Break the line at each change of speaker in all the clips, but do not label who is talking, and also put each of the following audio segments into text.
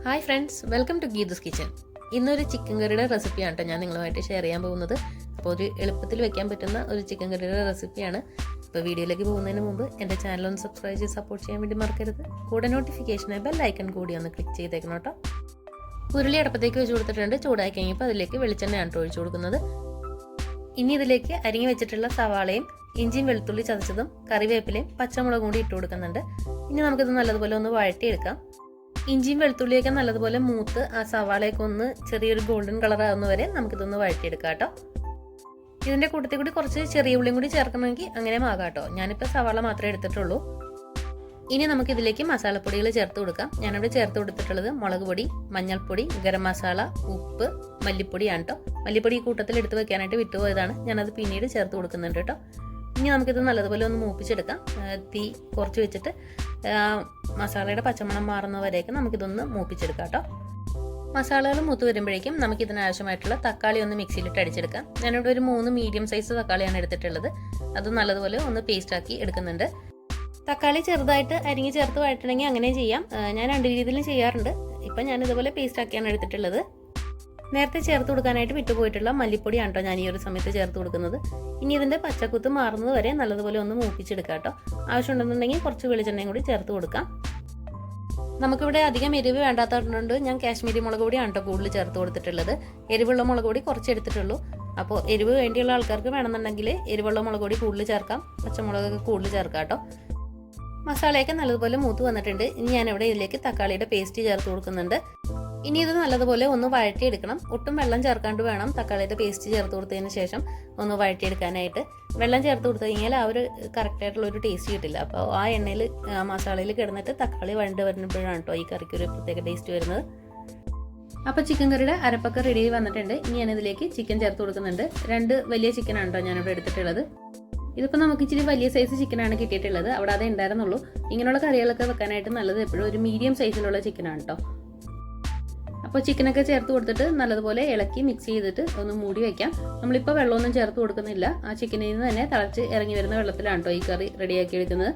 Hi friends, welcome to Geethu's kitchen. ഇന്നൊരു chicken കറിയുടെ റെസിപ്പിയാണ് കേട്ടോ ഞാൻ നിങ്ങളുമായിട്ട് ഷെയർ ചെയ്യാൻ പോകുന്നത്. അപ്പോൾ ഒരു എളുപ്പത്തിൽ വെക്കാൻ പറ്റുന്ന ഒരു ചിക്കൻ കറിയുടെ റെസിപ്പിയാണ്. അപ്പോൾ വീഡിയോയിലേക്ക് പോകുന്നതിന് മുമ്പ് എൻ്റെ ചാനൽ ഒന്ന് സബ്സ്ക്രൈബ് ചെയ്ത് സപ്പോർട്ട് ചെയ്യാൻ വേണ്ടി മറക്കരുത്. കൂടെ നോട്ടിഫിക്കേഷനായി ബെൽ ഐക്കൺ കൂടി ഒന്ന് ക്ലിക്ക് ചെയ്തേക്കണം കേട്ടോ. ഉരുളി അടുപ്പത്തേക്ക് വെച്ച് കൊടുത്തിട്ടുണ്ട്. ചൂടായി കഴിഞ്ഞപ്പോൾ അതിലേക്ക് വെളിച്ചെണ്ണയാണ് ഒഴിച്ചു കൊടുക്കുന്നത്. ഇനി ഇതിലേക്ക് അരിഞ്ഞു വെച്ചിട്ടുള്ള സവാളയും ഇഞ്ചിയും വെളുത്തുള്ളി ചതച്ചതും കറിവേപ്പിലയും പച്ചമുളകും കൂടി ഇട്ട് കൊടുക്കുന്നുണ്ട്. ഇനി നമുക്കിത് നല്ലതുപോലെ ഒന്ന് വഴറ്റിയെടുക്കാം. ഇഞ്ചിയും വെളുത്തുള്ളിയൊക്കെ നല്ലതുപോലെ മൂത്ത് ആ സവാളയൊക്കെ ഒന്ന് ചെറിയൊരു ഗോൾഡൻ കളർ ആകുന്നവരെ നമുക്കിതൊന്ന് വഴറ്റിയെടുക്കാം കേട്ടോ. ഇതിൻ്റെ കൂട്ടത്തിൽ കൂടി കുറച്ച് ചെറിയ ഉള്ളിയും കൂടി ചേർക്കണമെങ്കിൽ അങ്ങനെ ആകാം കേട്ടോ. ഞാനിപ്പോൾ സവാള മാത്രമേ എടുത്തിട്ടുള്ളൂ. ഇനി നമുക്കിതിലേക്ക് മസാലപ്പൊടികൾ ചേർത്ത് കൊടുക്കാം. ഞാനിവിടെ ചേർത്ത് കൊടുത്തിട്ടുള്ളത് മുളക് പൊടി, മഞ്ഞൾപ്പൊടി, ഗരം മസാല, ഉപ്പ്, മല്ലിപ്പൊടിയാണ് കേട്ടോ. മല്ലിപ്പൊടി ഈ കൂട്ടത്തിൽ എടുത്ത് വെക്കാനായിട്ട് വിട്ടുപോയതാണ്. ഞാനത് പിന്നീട് ചേർത്ത് കൊടുക്കുന്നുണ്ട് കേട്ടോ. ഇനി നമുക്കിത് നല്ലതുപോലെ ഒന്ന് മൂപ്പിച്ചെടുക്കാം. തീ കുറച്ച് വെച്ചിട്ട് മസാലയുടെ പച്ചമണം മാറുന്നവരേക്ക് നമുക്കിതൊന്ന് മൂപ്പിച്ചെടുക്കാം കേട്ടോ. മസാലകൾ മൂത്ത് വരുമ്പോഴേക്കും നമുക്കിതിനാവശ്യമായിട്ടുള്ള തക്കാളി ഒന്ന് മിക്സിയിലിട്ട് അടിച്ചെടുക്കാം. ഞാനിവിടെ ഒരു 3 മീഡിയം സൈസ് തക്കാളിയാണ് എടുത്തിട്ടുള്ളത്. അത് നല്ലതുപോലെ ഒന്ന് പേസ്റ്റാക്കി എടുക്കുന്നുണ്ട്. തക്കാളി ചെറുതായിട്ട് അരിഞ്ഞ് ചേർത്ത് വഴറ്റണമെങ്കിൽ അങ്ങനെ ചെയ്യാം. ഞാൻ 2 രീതിയിലും ചെയ്യാറുണ്ട്. ഇപ്പം ഞാനിതുപോലെ പേസ്റ്റാക്കിയാണ് എടുത്തിട്ടുള്ളത്. നേരത്തെ ചേർത്ത് കൊടുക്കാനായിട്ട് വിട്ടുപോയിട്ടുള്ള മല്ലിപ്പൊടിയാണ് കേട്ടോ ഞാൻ ഈ ഒരു സമയത്ത് ചേർത്ത് കൊടുക്കുന്നത്. ഇനി ഇതിൻ്റെ പച്ചക്കുത്ത് മാറുന്നത് വരെ നല്ലതുപോലെ ഒന്ന് മൂപ്പിച്ചെടുക്കാം കേട്ടോ. ആവശ്യമുണ്ടെന്നുണ്ടെങ്കിൽ കുറച്ച് വെളിച്ചെണ്ണയും കൂടി ചേർത്ത് കൊടുക്കാം. നമുക്കിവിടെ അധികം എരിവ് വേണ്ടാത്തതുകൊണ്ട് ഞാൻ കാശ്മീരി മുളക് പൊടിയാണ് കേട്ടോ കൂടുതൽ ചേർത്ത് കൊടുത്തിട്ടുള്ളത്. എരിവുള്ള മുളക് പൊടി കുറച്ച് എടുത്തിട്ടുള്ളൂ. അപ്പോൾ എരിവ് വേണ്ടിയുള്ള ആൾക്കാർക്ക് വേണമെന്നുണ്ടെങ്കിൽ എരിവുള്ള മുളക് പൊടി കൂടുതൽ ചേർക്കാം, പച്ചമുളകൊക്കെ കൂടുതൽ ചേർക്കാം കേട്ടോ. മസാലയൊക്കെ നല്ലതുപോലെ മൂത്ത് വന്നിട്ടുണ്ട്. ഇനി ഞാനിവിടെ ഇതിലേക്ക് തക്കാളിയുടെ പേസ്റ്റ് ചേർത്ത് കൊടുക്കുന്നുണ്ട്. ഇനി ഇത് നല്ലതുപോലെ ഒന്ന് വഴറ്റിയെടുക്കണം. ഒട്ടും വെള്ളം ചേർക്കാണ്ട് വേണം തക്കാളിയുടെ പേസ്റ്റ് ചേർത്ത് കൊടുത്തതിന് ശേഷം ഒന്ന് വഴറ്റിയെടുക്കാനായിട്ട്. വെള്ളം ചേർത്ത് കൊടുത്തു കഴിഞ്ഞാൽ ആ ഒരു കറക്റ്റായിട്ടുള്ളൊരു ടേസ്റ്റ് കിട്ടില്ല. അപ്പോൾ ആ എണ്ണയിൽ മസാലയിൽ കിടന്നിട്ട് തക്കാളി വഴണ്ട് വരുമ്പോഴാണ് കേട്ടോ ഈ കറിക്ക് ഒരു പ്രത്യേക ടേസ്റ്റ് വരുന്നത്. അപ്പോൾ ചിക്കൻ കറിയുടെ അരപ്പൊക്കെ റെഡി വന്നിട്ടുണ്ട്. ഇനി ഞാനിതിലേക്ക് ചിക്കൻ ചേർത്ത് കൊടുക്കുന്നുണ്ട്. 2 വലിയ ചിക്കനാണ് കേട്ടോ ഞാനിവിടെ എടുത്തിട്ടുള്ളത്. ഇതിപ്പോൾ നമുക്ക് ഇച്ചിരി വലിയ സൈസ് ചിക്കനാണ് കിട്ടിയിട്ടുള്ളത്. അവിടെ അതേ ഉണ്ടായിരുന്നുള്ളൂ. ഇങ്ങനെയുള്ള കറികളൊക്കെ വെക്കാനായിട്ട് നല്ലത് എപ്പോഴും ഒരു മീഡിയം സൈസിലുള്ള ചിക്കനാണ് കേട്ടോ. അപ്പോൾ ചിക്കനൊക്കെ ചേർത്ത് കൊടുത്തിട്ട് നല്ലതുപോലെ ഇളക്കി മിക്സ് ചെയ്തിട്ട് ഒന്ന് മൂടി വയ്ക്കാം. നമ്മളിപ്പോൾ വെള്ളമൊന്നും ചേർത്ത് കൊടുക്കുന്നില്ല. ആ ചിക്കനിൽ നിന്ന് തന്നെ തിളച്ച് ഇറങ്ങി വരുന്ന വെള്ളത്തിലാണ് കേട്ടോ ഈ കറി റെഡിയാക്കി എടുക്കുന്നത്.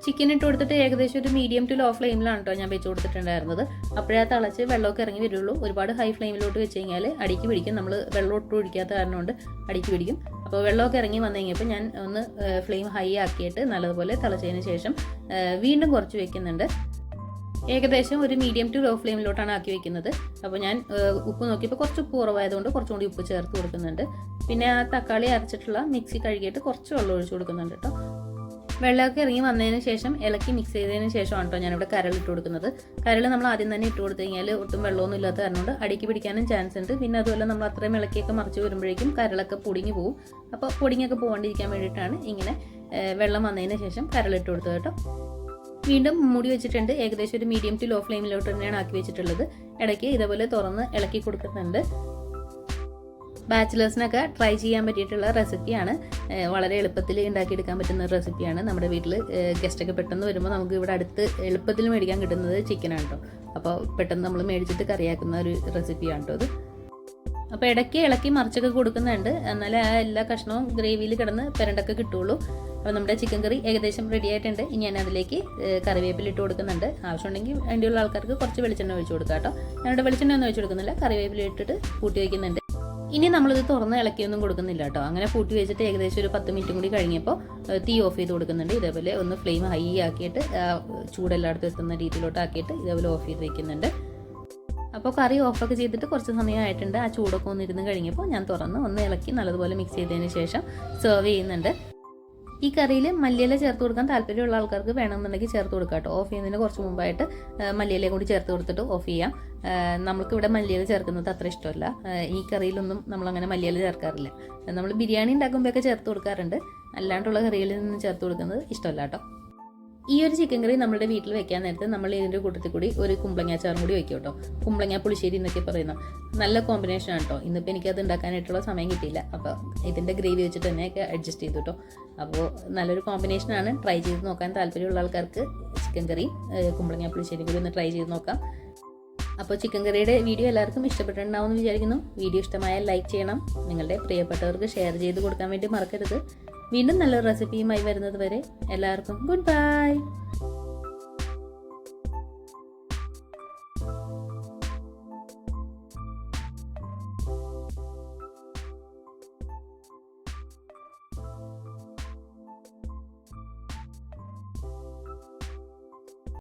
ചിക്കൻ ഇട്ട് കൊടുത്തിട്ട് ഏകദേശം ഒരു മീഡിയം ടു ലോ ഫ്ലെയിമിലാണ് കേട്ടോ ഞാൻ വെച്ച് കൊടുത്തിട്ടുണ്ടായിരുന്നത്. അപ്പോഴേ തിളച്ച് വെള്ളമൊക്കെ ഇറങ്ങി വരുള്ളൂ. ഒരുപാട് ഹൈ ഫ്ലെയിമിലോട്ട് വെച്ച് കഴിഞ്ഞാൽ അടിക്ക് പിടിക്കും. നമ്മൾ വെള്ളം ഒട്ടും ഒഴിക്കാത്ത കാരണം കൊണ്ട് അടിക്ക് പിടിക്കും. അപ്പോൾ വെള്ളമൊക്കെ ഇറങ്ങി വന്നു കഴിഞ്ഞപ്പോൾ ഞാൻ ഒന്ന് ഫ്ലെയിം ഹൈ ആക്കിയിട്ട് നല്ലതുപോലെ തിളച്ചതിന് ശേഷം വീണ്ടും കുറച്ച് വെക്കുന്നുണ്ട്. ഏകദേശം ഒരു മീഡിയം ടു ലോ ഫ്ലെയിമിലോട്ടാണ് ആക്കി വെക്കുന്നത്. അപ്പോൾ ഞാൻ ഉപ്പ് നോക്കിയപ്പോൾ കുറച്ച് ഉപ്പ് കുറവായതുകൊണ്ട് കുറച്ചും കൂടി ഉപ്പ് ചേർത്ത് കൊടുക്കുന്നുണ്ട്. പിന്നെ ആ തക്കാളി അരച്ചിട്ടുള്ള മിക്സി കഴുകിയിട്ട് കുറച്ച് വെള്ളം ഒഴിച്ചു കൊടുക്കുന്നുണ്ട് കേട്ടോ. വെള്ളമൊക്കെ ഇറങ്ങി വന്നതിന് ശേഷം ഇളക്കി മിക്സ് ചെയ്തതിന് ശേഷമാണ് കേട്ടോ ഞാനിവിടെ കരളിട്ട് കൊടുക്കുന്നത്. കരൾ നമ്മൾ ആദ്യം തന്നെ ഇട്ട് കൊടുത്തു കഴിഞ്ഞാൽ ഒട്ടും വെള്ളമൊന്നും ഇല്ലാത്ത കാരണം കൊണ്ട് അടിക്ക് പിടിക്കാനും ചാൻസ് ഉണ്ട്. പിന്നെ അതുപോലെ നമ്മൾ അത്രയും ഇളക്കിയൊക്കെ മറിച്ച് വരുമ്പോഴേക്കും കരളൊക്കെ പൊടിഞ്ഞു പോകും. അപ്പോൾ പൊടിഞ്ഞൊക്കെ പോകാണ്ടിരിക്കാൻ വേണ്ടിയിട്ടാണ് ഇങ്ങനെ വെള്ളം വന്നതിന് ശേഷം കരളിട്ട് കൊടുത്തത് കേട്ടോ. വീണ്ടും മൂടി വെച്ചിട്ടുണ്ട്. ഏകദേശം ഒരു മീഡിയം ടു ലോ ഫ്ലെയിമിലോട്ട് തന്നെയാണ് ആക്കി വെച്ചിട്ടുള്ളത്. ഇടയ്ക്ക് ഇതേപോലെ തുറന്ന് ഇളക്കി കൊടുക്കുന്നുണ്ട്. ബാച്ചിലേഴ്സിനൊക്കെ ട്രൈ ചെയ്യാൻ പറ്റിയിട്ടുള്ള റെസിപ്പിയാണ്. വളരെ എളുപ്പത്തിൽ ഉണ്ടാക്കിയെടുക്കാൻ പറ്റുന്ന റെസിപ്പിയാണ്. നമ്മുടെ വീട്ടിൽ ഗസ്റ്റൊക്കെ പെട്ടെന്ന് വരുമ്പോൾ നമുക്ക് ഇവിടെ അടുത്ത് എളുപ്പത്തിൽ മേടിക്കാൻ കിട്ടുന്നത് ചിക്കനാണ് കേട്ടോ. അപ്പോൾ പെട്ടെന്ന് നമ്മൾ മേടിച്ചിട്ട് കറിയാക്കുന്ന ഒരു റെസിപ്പിയാണ് കേട്ടോ അത്. അപ്പോൾ ഇടയ്ക്ക് ഇളക്കി മറിച്ചൊക്കെ കൊടുക്കുന്നുണ്ട്. എന്നാലേ ആ എല്ലാ കഷ്ണവും ഗ്രേവിയിൽ കിടന്ന് പെരണ്ടൊക്കെ കിട്ടുള്ളൂ. അപ്പോൾ നമ്മുടെ ചിക്കൻ കറി ഏകദേശം റെഡി ആയിട്ടുണ്ട്. ഇനി ഞാൻ അതിലേക്ക് കറിവേപ്പില ഇട്ട് കൊടുക്കുന്നുണ്ട്. ആവശ്യമുണ്ടെങ്കിൽ വേണ്ടിയുള്ള ആൾക്കാർക്ക് കുറച്ച് വെളിച്ചെണ്ണ ഒഴിച്ച് കൊടുക്കാം കേട്ടോ. ഞാനിവിടെ വെളിച്ചെണ്ണ ഒന്നും ഒഴിച്ച് കൊടുക്കുന്നില്ല, കറിവേപ്പില ഇട്ടിട്ട് കൂട്ടി വയ്ക്കുന്നുണ്ട്. ഇനി നമ്മളിത് തുറന്ന് ഇളക്കിയൊന്നും കൊടുക്കുന്നില്ല കേട്ടോ. അങ്ങനെ കൂട്ടി വെച്ചിട്ട് ഏകദേശം ഒരു 10 മിനിറ്റും കൂടി കഴിഞ്ഞപ്പോൾ തീ ഓഫ് ചെയ്ത് കൊടുക്കുന്നുണ്ട്. ഇതേപോലെ ഒന്ന് ഫ്ലെയിം ഹൈ ആക്കിയിട്ട് ചൂടെല്ലായിടത്തും എത്തുന്ന രീതിയിലോട്ട് ആക്കിയിട്ട് ഇതേപോലെ ഓഫ് ചെയ്ത് വയ്ക്കുന്നുണ്ട്. അപ്പോൾ കറി ഓഫൊക്കെ ചെയ്തിട്ട് കുറച്ച് സമയമായിട്ടുണ്ട്. ആ ചൂടൊക്കെ ഒന്നിരുന്ന് കഴിഞ്ഞപ്പോൾ ഞാൻ തുറന്ന് ഒന്ന് ഇളക്കി നല്ലതുപോലെ മിക്സ് ചെയ്തതിന് ശേഷം സെർവ് ചെയ്യുന്നുണ്ട്. ഈ കറിയിൽ മല്ലിയില ചേർത്ത് കൊടുക്കാൻ താല്പര്യമുള്ള ആൾക്കാർക്ക് വേണമെന്നുണ്ടെങ്കിൽ ചേർത്ത് കൊടുക്കാം കേട്ടോ. ഓഫ് ചെയ്യുന്നതിന് കുറച്ച് മുമ്പായിട്ട് മല്ലിയിലയും കൂടി ചേർത്ത് കൊടുത്തിട്ട് ഓഫ് ചെയ്യാം. നമുക്കിവിടെ മല്ലിയില ചേർക്കുന്നത് അത്ര ഇഷ്ടമല്ല. ഈ കറിയിലൊന്നും നമ്മളങ്ങനെ മല്ലിയില ചേർക്കാറില്ല. നമ്മൾ ബിരിയാണി ഉണ്ടാക്കുമ്പോഴൊക്കെ ചേർത്ത് കൊടുക്കാറുണ്ട്. അല്ലാണ്ടുള്ള കറികളിൽ നിന്ന് ചേർത്ത് കൊടുക്കുന്നത് ഇഷ്ടമല്ല കേട്ടോ. ഈ ഒരു ചിക്കൻ കറി നമ്മുടെ വീട്ടിൽ വെക്കാൻ നേരത്തെ നമ്മൾ ഇതിൻ്റെ കൂട്ടത്തിൽ കൂടി ഒരു കുമ്പളങ്ങ അച്ചാറും കൂടി വെക്കും കേട്ടോ. കുമ്പളങ്ങ പുളിശ്ശേരി എന്നൊക്കെ പറയുന്ന നല്ല കോമ്പിനേഷനാണ് കേട്ടോ. ഇന്നിപ്പോൾ എനിക്കത് ഉണ്ടാക്കാനായിട്ടുള്ള സമയം കിട്ടിയില്ല. അപ്പോൾ ഇതിൻ്റെ ഗ്രേവി വെച്ചിട്ട് തന്നെയൊക്കെ അഡ്ജസ്റ്റ് ചെയ്തു കേട്ടോ. അപ്പോൾ നല്ലൊരു കോമ്പിനേഷനാണ്. ട്രൈ ചെയ്ത് നോക്കാൻ താല്പര്യമുള്ള ആൾക്കാർക്ക് ചിക്കൻ കറി കുമ്പളങ്ങ പുളിശ്ശേരി കൂടി ഒന്ന് ട്രൈ ചെയ്ത് നോക്കാം. അപ്പോൾ ചിക്കൻ കറിയുടെ വീഡിയോ എല്ലാവർക്കും ഇഷ്ടപ്പെട്ടിട്ടുണ്ടാവും എന്ന് വിചാരിക്കുന്നു. വീഡിയോ ഇഷ്ടമായാൽ ലൈക്ക് ചെയ്യണം. നിങ്ങളുടെ പ്രിയപ്പെട്ടവർക്ക് ഷെയർ ചെയ്ത് കൊടുക്കാൻ വേണ്ടി മറക്കരുത്. വീണ്ടും നല്ലൊരു റെസിപ്പിയുമായി വരുന്നത് വരെ എല്ലാവർക്കും ഗുഡ് ബൈ.